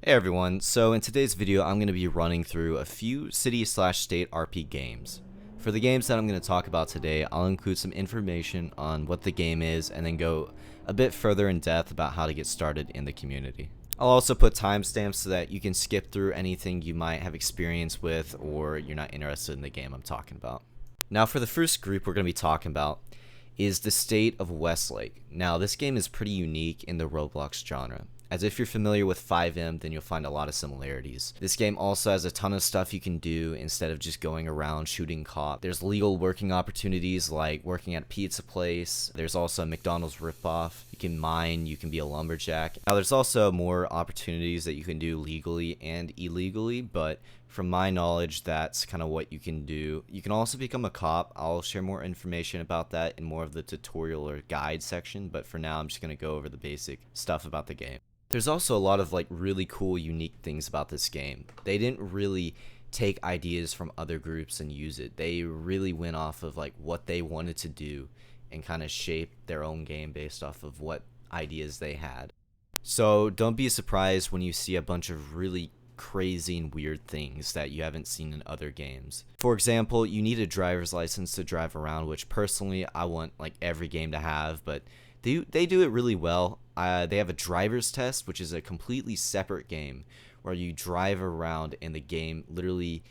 Hey everyone, so in today's video I'm going to be running through a few city/state RP games. For the games that I'm going to talk about today, I'll include some information on what the game is and then go a bit further in depth about how to get started in the community. I'll also put timestamps so that you can skip through anything you might have experience with or you're not interested in the game I'm talking about. Now for the first group we're going to be talking about is the state of Westlake. Now this game is pretty unique in the Roblox genre. As if you're familiar with 5M, then you'll find a lot of similarities. This game also has a ton of stuff you can do instead of just going around shooting cop. There's legal working opportunities like working at a pizza place. There's also a McDonald's ripoff. You can mine, you can be a lumberjack. Now there's also more opportunities that you can do legally and illegally, but from my knowledge, that's kind of what you can do. You can also become a cop. I'll share more information about that in more of the tutorial or guide section, but for now I'm just going to go over the basic stuff about the game. There's also a lot of really cool, unique things about this game. They didn't really take ideas from other groups and use it. They really went off of what they wanted to do and kind of shape their own game based off of what ideas they had. So don't be surprised when you see a bunch of really crazy and weird things that you haven't seen in other games. For example, you need a driver's license to drive around, which personally I want every game to have, but they do it really well. They have a driver's test, which is a completely separate game where you drive around and the game literally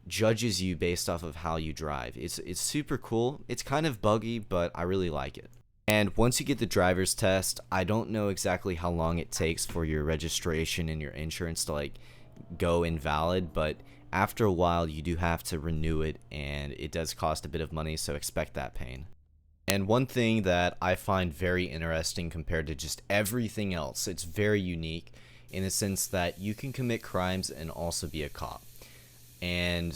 judges you based off of how you drive. It's super cool. It's kind of buggy, but I really like it. And once you get the driver's test, I don't know exactly how long it takes for your registration and your insurance to go invalid, but after a while you do have to renew it, and it does cost a bit of money, so expect that pain. And one thing that I find very interesting compared to just everything else, it's very unique in the sense that you can commit crimes and also be a cop. And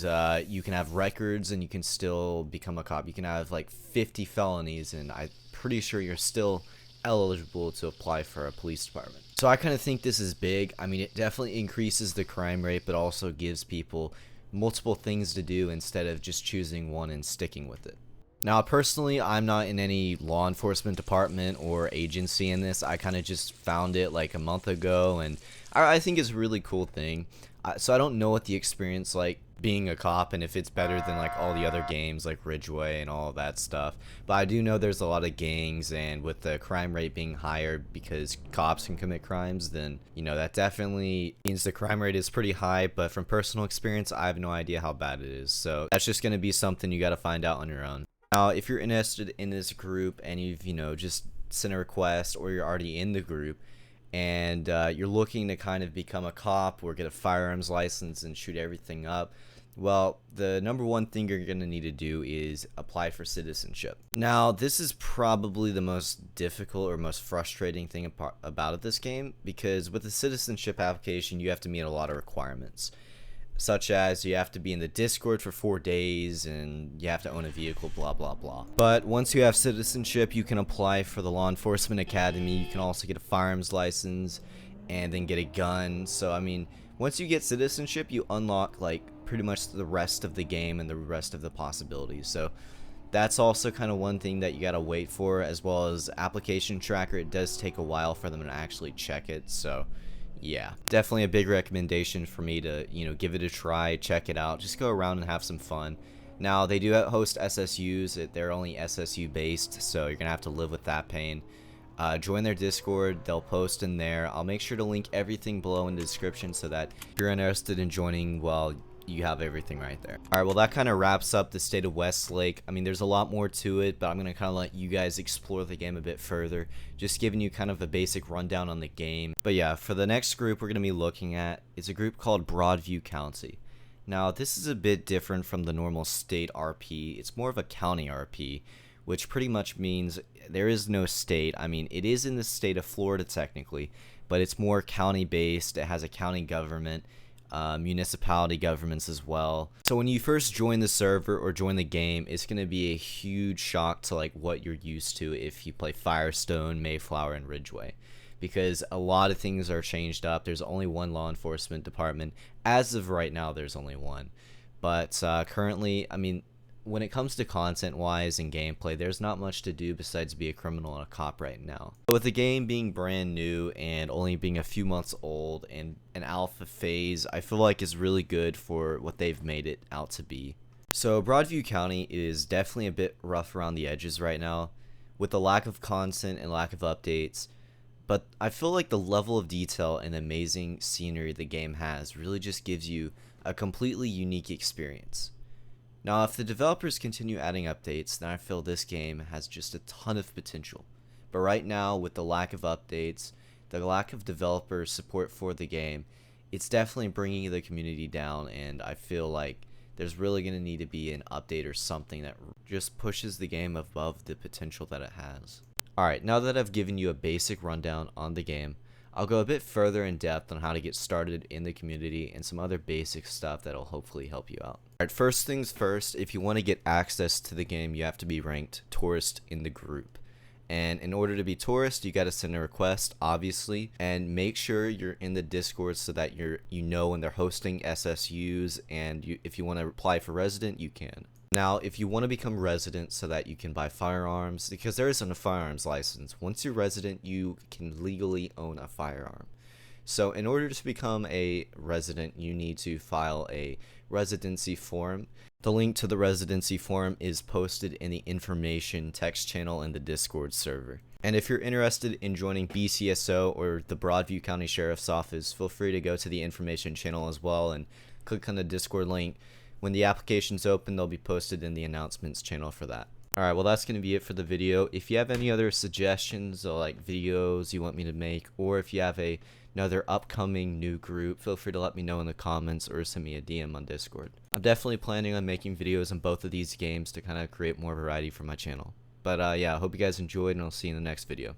you can have records and you can still become a cop. You can have 50 felonies and I'm pretty sure you're still eligible to apply for a police department. So I kind of think this is big. I mean, it definitely increases the crime rate, but also gives people multiple things to do instead of just choosing one and sticking with it. Now, personally, I'm not in any law enforcement department or agency in this. I kind of just found it a month ago, and I think it's a really cool thing. So I don't know what the experience being a cop and if it's better than all the other games like Ridgeway and all of that stuff. But I do know there's a lot of gangs, and with the crime rate being higher because cops can commit crimes, then that definitely means the crime rate is pretty high. But from personal experience, I have no idea how bad it is. So that's just going to be something you got to find out on your own. Now, if you're interested in this group and you've, just sent a request, or you're already in the group and you're looking to kind of become a cop or get a firearms license and shoot everything up, well, the number one thing you're going to need to do is apply for citizenship. Now, this is probably the most difficult or most frustrating thing about this game, because with the citizenship application, you have to meet a lot of requirements, such as you have to be in the Discord for 4 days and you have to own a vehicle, blah blah blah. But once you have citizenship, you can apply for the law enforcement academy. You can also get a firearms license and then get a gun. So I mean, once you get citizenship, you unlock pretty much the rest of the game and the rest of the possibilities. So that's also kind of one thing that you gotta wait for, as well as application tracker. It does take a while for them to actually check it, so yeah, definitely a big recommendation for me to give it a try, check it out, just go around and have some fun. Now, they do host SSUs. They're only SSU based, so you're gonna have to live with that pain. Join their Discord. They'll post in there. I'll make sure to link everything below in the description so that if you're interested in joining, well, you have everything right there. Alright, well, that kind of wraps up the state of Westlake. I mean, there's a lot more to it, but I'm going to kind of let you guys explore the game a bit further, just giving you kind of a basic rundown on the game. But yeah, for the next group we're going to be looking at is a group called Broadview County. Now, this is a bit different from the normal state RP. It's more of a county RP, which pretty much means there is no state. I mean, it is in the state of Florida technically, but it's more county based. It has a county government, municipality governments as well. So when you first join the server or join the game, it's going to be a huge shock to what you're used to if you play Firestone, Mayflower, and Ridgeway, because a lot of things are changed up. There's only one law enforcement department. As of right now, there's only one, but currently, I mean, when it comes to content wise and gameplay, there's not much to do besides be a criminal and a cop right now. But with the game being brand new and only being a few months old and an alpha phase, I feel like is really good for what they've made it out to be. So Broadview County is definitely a bit rough around the edges right now with the lack of content and lack of updates. But I feel like the level of detail and amazing scenery the game has really just gives you a completely unique experience. Now, if the developers continue adding updates, then I feel this game has just a ton of potential. But right now, with the lack of updates, the lack of developer support for the game, it's definitely bringing the community down, and I feel like there's really going to need to be an update or something that just pushes the game above the potential that it has. Alright, now that I've given you a basic rundown on the game, I'll go a bit further in depth on how to get started in the community and some other basic stuff that'll hopefully help you out. Alright, first things first, if you want to get access to the game, you have to be ranked tourist in the group. And in order to be tourist, you got to send a request, obviously, and make sure you're in the Discord so that you know when they're hosting SSUs, and if you want to apply for resident, you can. Now, if you want to become resident so that you can buy firearms, because there isn't a firearms license, once you're resident, you can legally own a firearm. So in order to become a resident, you need to file a residency form. The link to the residency form is posted in the information text channel in the Discord server. And if you're interested in joining BCSO or the Broadview County Sheriff's Office, feel free to go to the information channel as well and click on the Discord link. When the application's open, they'll be posted in the announcements channel for that. Alright, well that's going to be it for the video. If you have any other suggestions or like videos you want me to make, or if you have another upcoming new group, feel free to let me know in the comments or send me a DM on Discord. I'm definitely planning on making videos on both of these games to kind of create more variety for my channel. But yeah, I hope you guys enjoyed, and I'll see you in the next video.